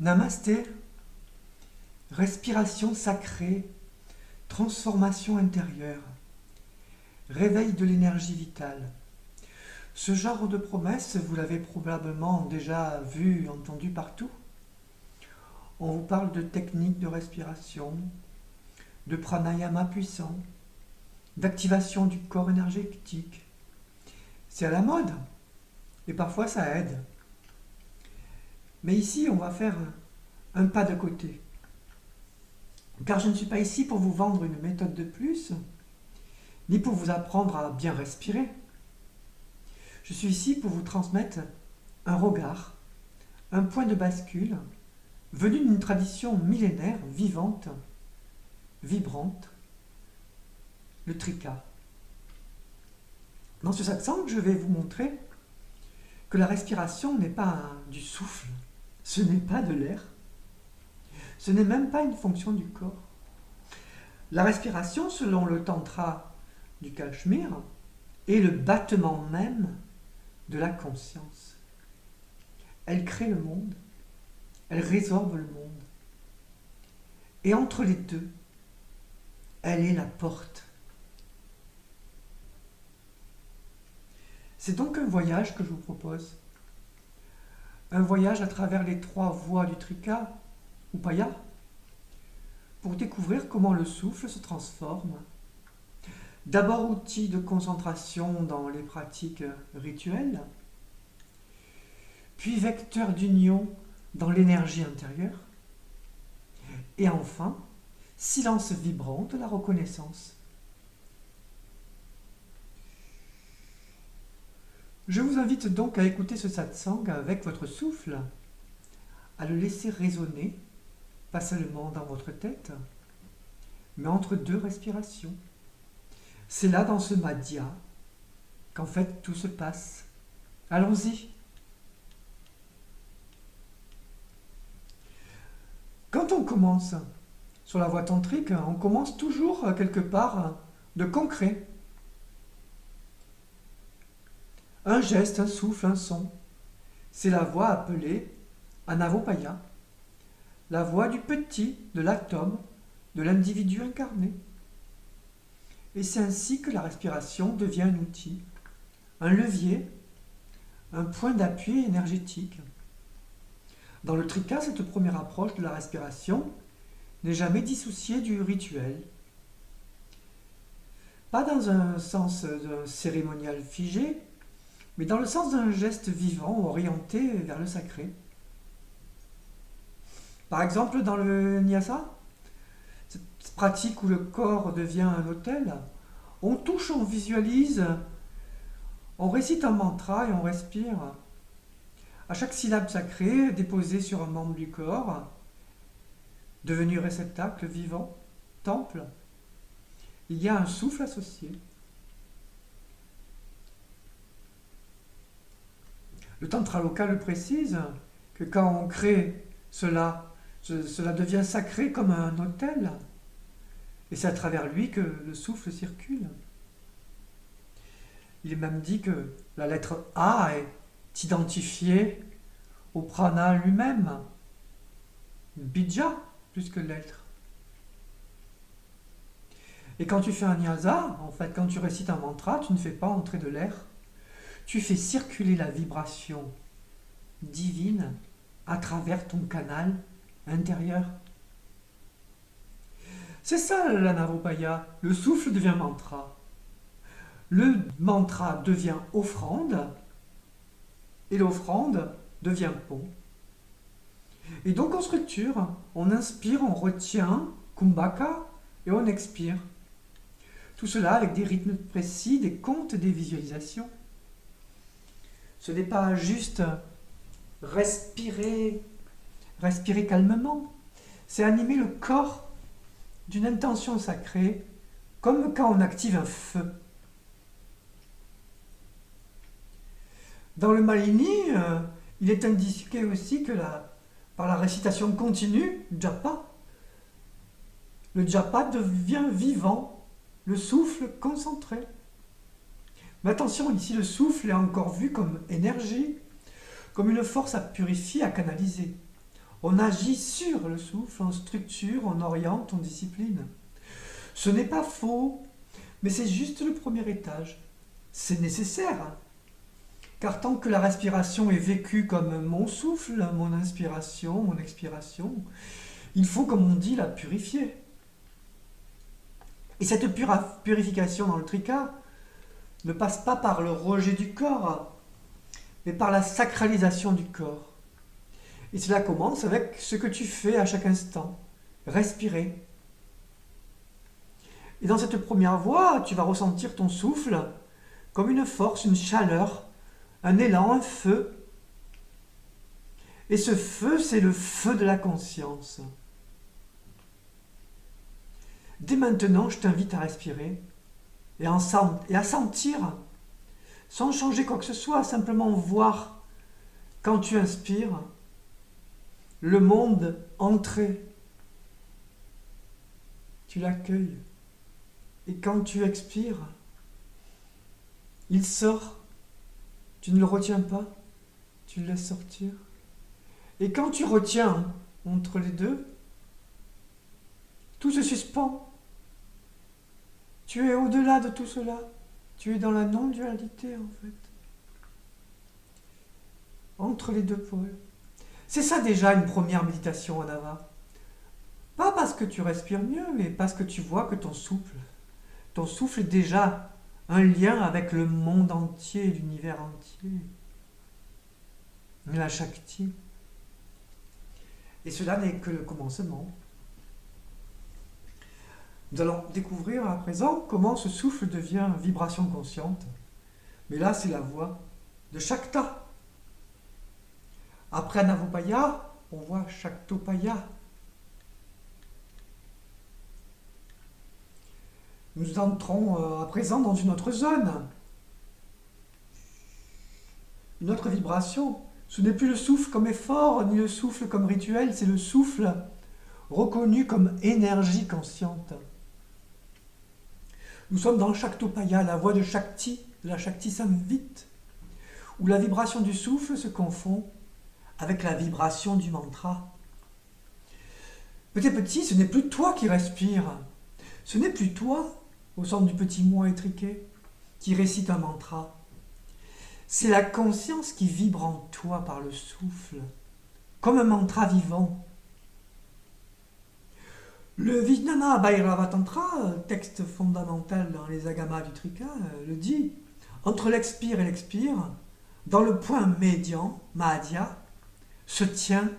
Namasté, respiration sacrée, transformation intérieure, réveil de l'énergie vitale. Ce genre de promesse, vous l'avez probablement déjà vu, entendu partout. On vous parle de techniques de respiration, de pranayama puissant, d'activation du corps énergétique. C'est à la mode et parfois ça aide. Mais ici, on va faire un pas de côté. Car je ne suis pas ici pour vous vendre une méthode de plus, ni pour vous apprendre à bien respirer. Je suis ici pour vous transmettre un regard, un point de bascule, venu d'une tradition millénaire, vivante, vibrante, le trika. Dans ce satsang, je vais vous montrer que la respiration n'est pas du souffle, ce n'est pas de l'air, ce n'est même pas une fonction du corps. La respiration, selon le tantra du Cachemire, est le battement même de la conscience. Elle crée le monde, elle résorbe le monde. Et entre les deux, elle est la porte. C'est donc un voyage que je vous propose. Un voyage à travers les 3 voies du Trika, ou Paya, pour découvrir comment le souffle se transforme. D'abord outil de concentration dans les pratiques rituelles, puis vecteur d'union dans l'énergie intérieure, et enfin, silence vibrant de la reconnaissance. Je vous invite donc à écouter ce satsang avec votre souffle, à le laisser résonner, pas seulement dans votre tête, mais entre 2 respirations. C'est là, dans ce madhya, qu'en fait tout se passe. Allons-y. Quand on commence sur la voie tantrique, on commence toujours quelque part de concret. Un geste, un souffle, un son. C'est la voie appelée Anavopaya, la voie du petit, de l'atome, de l'individu incarné. Et c'est ainsi que la respiration devient un outil, un levier, un point d'appui énergétique. Dans le Trika, cette première approche de la respiration n'est jamais dissociée du rituel. Pas dans un sens d'un cérémonial figé, mais dans le sens d'un geste vivant orienté vers le sacré. Par exemple, dans le Nyasa, cette pratique où le corps devient un autel, on touche, on visualise, on récite un mantra et on respire. À chaque syllabe sacrée, déposée sur un membre du corps, devenu réceptacle vivant, temple, il y a un souffle associé. Le tantra local le précise que quand on crée cela devient sacré comme un autel. Et c'est à travers lui que le souffle circule. Il est même dit que la lettre A est identifiée au prana lui-même. Bija, plus que lettre. Et quand tu fais un nyasa, en fait, quand tu récites un mantra, tu ne fais pas entrer de l'air. Tu fais circuler la vibration divine à travers ton canal intérieur. C'est ça l'Anavopaya. Le souffle devient mantra. Le mantra devient offrande et l'offrande devient pont. Et donc on structure, on inspire, on retient, kumbhaka, et on expire. Tout cela avec des rythmes précis, des comptes, des visualisations. Ce n'est pas juste respirer calmement. C'est animer le corps d'une intention sacrée, comme quand on active un feu. Dans le Malini, il est indiqué aussi que par la récitation continue, japa, le japa devient vivant, le souffle concentré. Mais attention, ici le souffle est encore vu comme énergie, comme une force à purifier, à canaliser. On agit sur le souffle, on structure, on oriente, on discipline. Ce n'est pas faux, mais c'est juste le premier étage. C'est nécessaire, car tant que la respiration est vécue comme mon souffle, mon inspiration, mon expiration, il faut, comme on dit, la purifier. Et cette purification dans le trika ne passe pas par le rejet du corps, mais par la sacralisation du corps. Et cela commence avec ce que tu fais à chaque instant, respirer. Et dans cette première voie, tu vas ressentir ton souffle comme une force, une chaleur, un élan, un feu. Et ce feu, c'est le feu de la conscience. Dès maintenant, je t'invite à respirer et à sentir, sans changer quoi que ce soit, simplement voir, quand tu inspires, le monde entrer. Tu l'accueilles. Et quand tu expires, il sort. Tu ne le retiens pas, tu le laisses sortir. Et quand tu retiens entre les deux, tout se suspend. Tu es au-delà de tout cela. Tu es dans la non-dualité, en fait. Entre les deux pôles. C'est ça déjà une première méditation en Nava. Pas parce que tu respires mieux, mais parce que tu vois que ton souffle est déjà un lien avec le monde entier, l'univers entier. La Shakti. Et cela n'est que le commencement. Nous allons découvrir à présent comment ce souffle devient vibration consciente. Mais là, c'est la voix de Shakta. Après Anavopaya, on voit Shaktopaya. Nous entrons à présent dans une autre zone. Une autre vibration. Ce n'est plus le souffle comme effort, ni le souffle comme rituel, c'est le souffle reconnu comme énergie consciente. Nous sommes dans Shaktopaya, la voix de Shakti, de la Shakti Samvit, où la vibration du souffle se confond avec la vibration du mantra. Petit à petit, ce n'est plus toi qui respires, ce n'est plus toi, au centre du petit moi étriqué, qui récite un mantra. C'est la conscience qui vibre en toi par le souffle, comme un mantra vivant. Le Vijnana Bhairava Tantra, texte fondamental dans les agamas du Trika, le dit. Entre l'expire et l'expire, dans le point médian, Mahadhya, se tient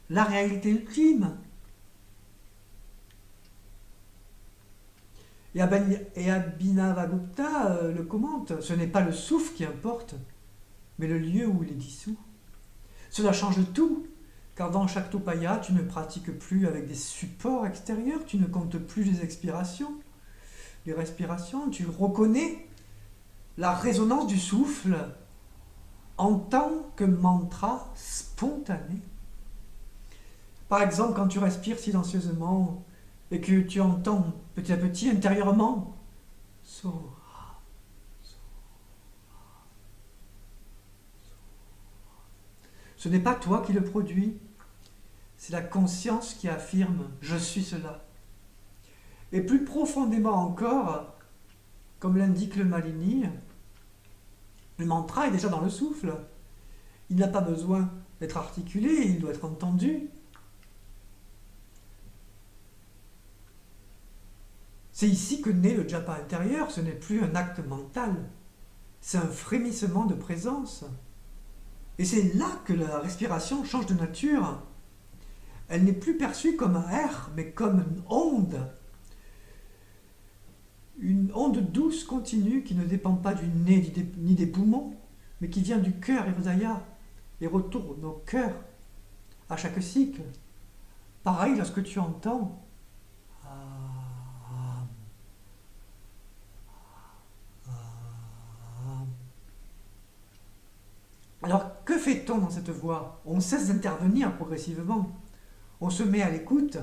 la réalité ultime. Et Abhinavagupta le commente, ce n'est pas le souffle qui importe, mais le lieu où il est dissous. Cela change tout, car dans Shaktopaya, tu ne pratiques plus avec des supports extérieurs, tu ne comptes plus les expirations, les respirations, tu reconnais la résonance du souffle en tant que mantra spontané. Par exemple, quand tu respires silencieusement et que tu entends petit à petit intérieurement so, ce n'est pas toi qui le produis, c'est la conscience qui affirme « je suis cela ». Et plus profondément encore, comme l'indique le Malini, le mantra est déjà dans le souffle. Il n'a pas besoin d'être articulé, il doit être entendu. C'est ici que naît le japa intérieur, ce n'est plus un acte mental, c'est un frémissement de présence. Et c'est là que la respiration change de nature. Elle n'est plus perçue comme un air, mais comme une onde. Une onde douce, continue, qui ne dépend pas du nez ni des poumons, mais qui vient du cœur, Hridaya, et retourne au cœur à chaque cycle. Pareil lorsque tu entends. Alors, que fait-on dans cette voie? On cesse d'intervenir progressivement. On se met à l'écoute.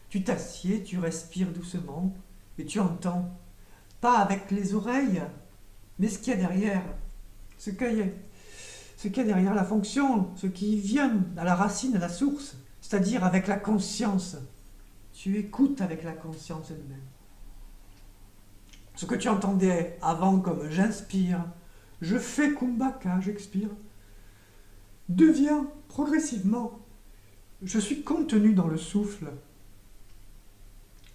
Tu t'assieds, tu respires doucement et tu entends. Pas avec les oreilles, mais ce qu'il y a derrière. Ce ce qu'il y a derrière la fonction, ce qui vient à la racine, à la source, c'est-à-dire avec la conscience. Tu écoutes avec la conscience elle-même. Ce que tu entendais avant comme j'inspire, je fais kumbhaka, j'expire, devient progressivement, je suis contenu dans le souffle.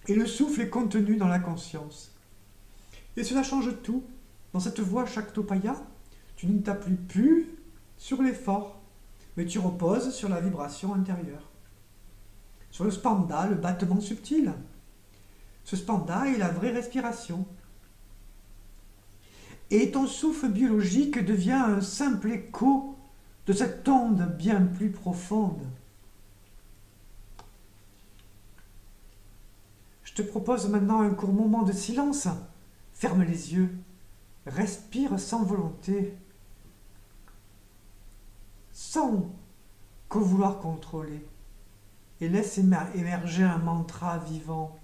Et le souffle est contenu dans la conscience. Et cela change tout. Dans cette voie Shaktopaya, tu ne t'appuies plus sur l'effort, mais tu reposes sur la vibration intérieure. Sur le spanda, le battement subtil. Ce spanda est la vraie respiration. Et ton souffle biologique devient un simple écho de cette onde bien plus profonde. Je te propose maintenant un court moment de silence. Ferme les yeux. Respire sans volonté. Sans vouloir contrôler. Et laisse émerger un mantra vivant.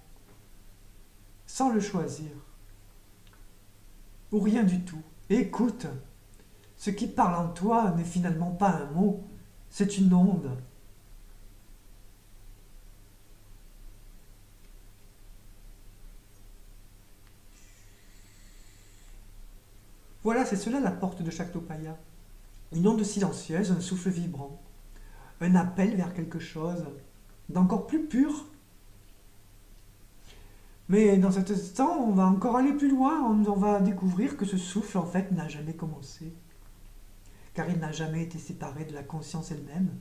Sans le choisir. Ou rien du tout. Écoute. Ce qui parle en toi n'est finalement pas un mot. C'est une onde. Voilà, c'est cela la porte de Shaktopaya. Une onde silencieuse, un souffle vibrant. Un appel vers quelque chose d'encore plus pur. Mais dans cet instant, on va encore aller plus loin. On va découvrir que ce souffle, en fait, n'a jamais commencé. Car il n'a jamais été séparé de la conscience elle-même,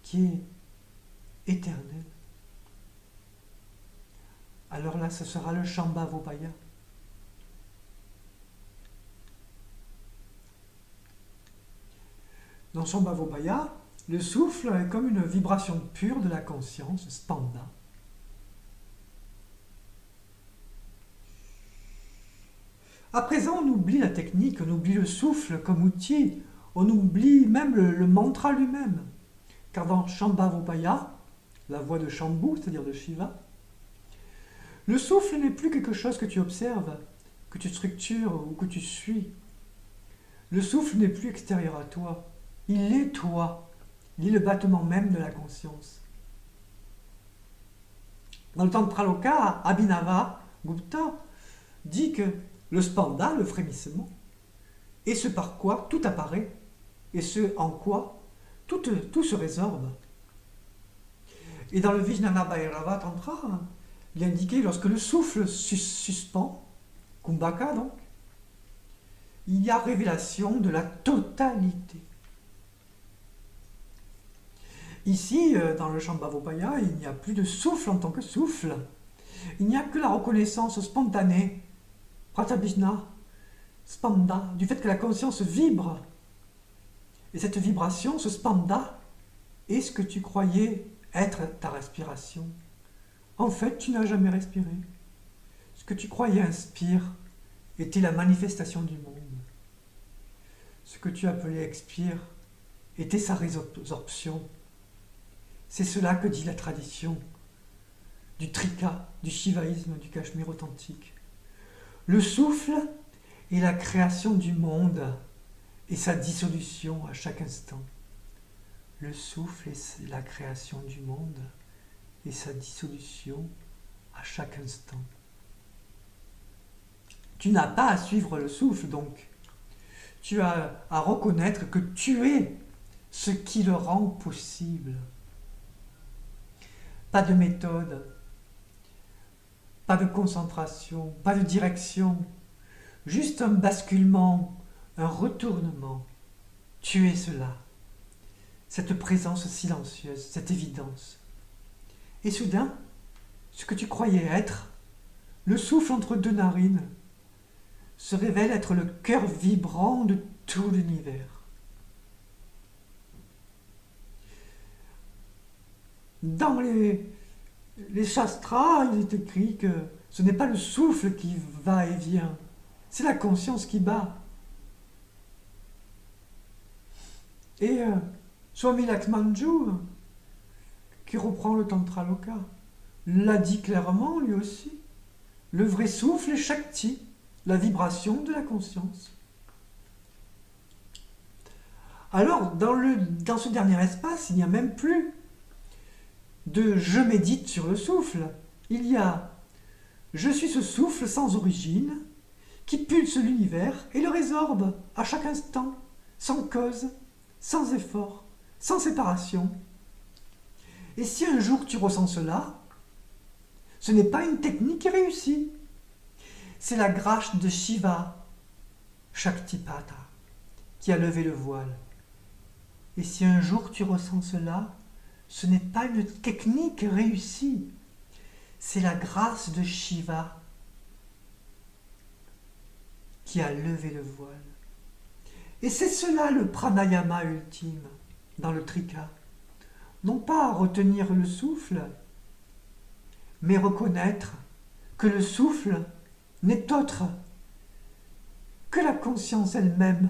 qui est éternelle. Alors là, ce sera le Shambhavopaya. Dans Shambhavopaya, le souffle est comme une vibration pure de la conscience, spanda. À présent, on oublie la technique, on oublie le souffle comme outil, on oublie même le mantra lui-même. Car dans Shambhavopaya, la voix de Shambhu, c'est-à-dire de Shiva, le souffle n'est plus quelque chose que tu observes, que tu structures ou que tu suis. Le souffle n'est plus extérieur à toi. Il est toi. Il est le battement même de la conscience. Dans le Tantraloka, Abhinava Gupta dit que le spanda, le frémissement, est ce par quoi tout apparaît, et ce en quoi tout se résorbe. Et dans le Vijnana Bhairava Tantra, il est indiqué lorsque le souffle suspend, kumbhaka donc, il y a révélation de la totalité. Ici, dans le Shambhavopaya, il n'y a plus de souffle en tant que souffle. Il n'y a que la reconnaissance spontanée, pratabhijna, spanda, du fait que la conscience vibre. Et cette vibration, ce spanda, est ce que tu croyais être ta respiration. En fait, tu n'as jamais respiré. Ce que tu croyais inspire était la manifestation du monde. Ce que tu appelais expire était sa résorption. C'est cela que dit la tradition du trika, du shivaïsme, du Cachemire authentique. Le souffle est la création du monde et sa dissolution à chaque instant. Le souffle est la création du monde et sa dissolution à chaque instant. Tu n'as pas à suivre le souffle, donc. Tu as à reconnaître que tu es ce qui le rend possible. Pas de méthode, pas de concentration, pas de direction, juste un basculement, un retournement. Tu es cela, cette présence silencieuse, cette évidence. Et soudain, ce que tu croyais être, le souffle entre deux narines, se révèle être le cœur vibrant de tout l'univers. Dans les shastras, il est écrit que ce n'est pas le souffle qui va et vient, c'est la conscience qui bat. Et Swami Lakshmanju, qui reprend le Tantraloka, l'a dit clairement lui aussi. Le vrai souffle est Shakti, la vibration de la conscience. Alors, dans ce dernier espace, il n'y a même plus de je médite sur le souffle. Il y a je suis ce souffle sans origine qui pulse l'univers et le résorbe à chaque instant, sans cause, sans effort, sans séparation. Et si un jour tu ressens cela, ce n'est pas une technique réussie. C'est la grâce de Shiva, Shaktipata, qui a levé le voile. Et si un jour tu ressens cela, ce n'est pas une technique réussie. C'est la grâce de Shiva qui a levé le voile. Et c'est cela le pranayama ultime dans le trika. Non pas retenir le souffle, mais reconnaître que le souffle n'est autre que la conscience elle-même.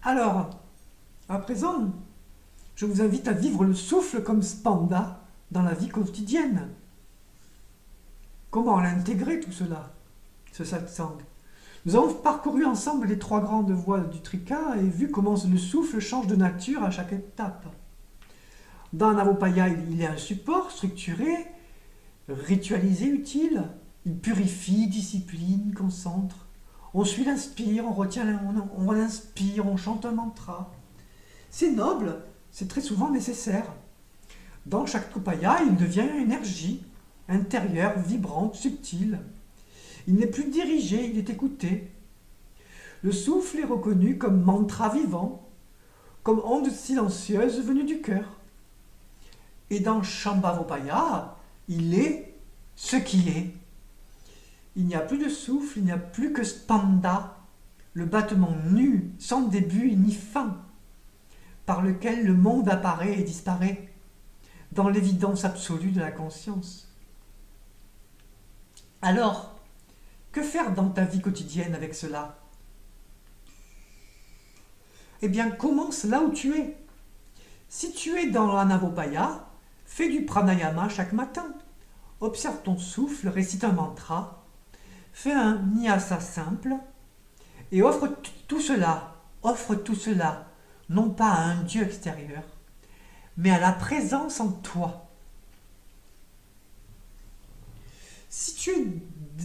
Alors, à présent, je vous invite à vivre le souffle comme spanda dans la vie quotidienne. Comment l'intégrer tout cela, ce satsang? Nous avons parcouru ensemble les 3 grandes voies du trika et vu comment le souffle change de nature à chaque étape. Dans Navopaya, il est un support structuré, ritualisé, utile. Il purifie, discipline, concentre. On suit l'inspire, on retient, on l'inspire, on chante un mantra. C'est noble, c'est très souvent nécessaire. Dans chaque Shaktopaya, il devient une énergie intérieure, vibrante, subtile. Il n'est plus dirigé, il est écouté. Le souffle est reconnu comme mantra vivant, comme onde silencieuse venue du cœur. Et dans Shambhavopaya, il est ce qui est. Il n'y a plus de souffle, il n'y a plus que spanda, le battement nu, sans début ni fin, par lequel le monde apparaît et disparaît, dans l'évidence absolue de la conscience. Alors, que faire dans ta vie quotidienne avec cela? Eh bien, commence là où tu es. Si tu es dans l'Anavopaya, fais du pranayama chaque matin. Observe ton souffle, récite un mantra, fais un nyasa simple et offre tout cela, non pas à un Dieu extérieur, mais à la présence en toi. Si tu es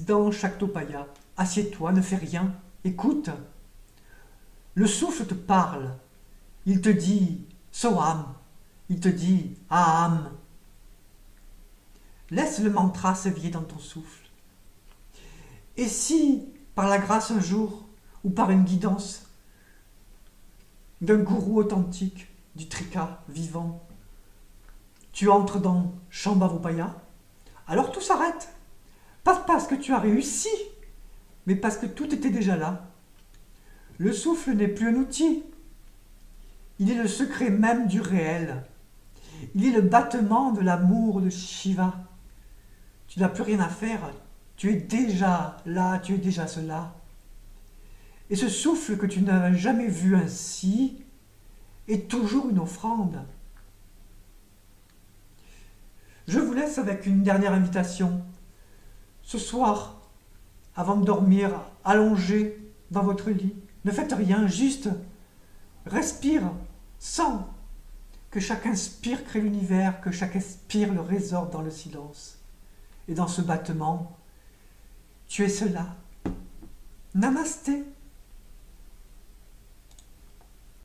dans Shaktopaya, assieds-toi, ne fais rien, écoute. Le souffle te parle, il te dit Soham, il te dit Aham. Laisse le mantra s'éveiller dans ton souffle. Et si, par la grâce un jour, ou par une guidance d'un gourou authentique, du trika vivant, tu entres dans Shambhavopaya, alors tout s'arrête. Pas parce que tu as réussi, mais parce que tout était déjà là. Le souffle n'est plus un outil. Il est le secret même du réel. Il est le battement de l'amour de Shiva. Tu n'as plus rien à faire. Tu es déjà là, tu es déjà cela. Et ce souffle que tu n'as jamais vu ainsi est toujours une offrande. Je vous laisse avec une dernière invitation. Ce soir, avant de dormir, allongé dans votre lit, ne faites rien, juste respire, sens que chaque inspire crée l'univers, que chaque expire le résorbe dans le silence. Et dans ce battement, tu es cela. Namasté.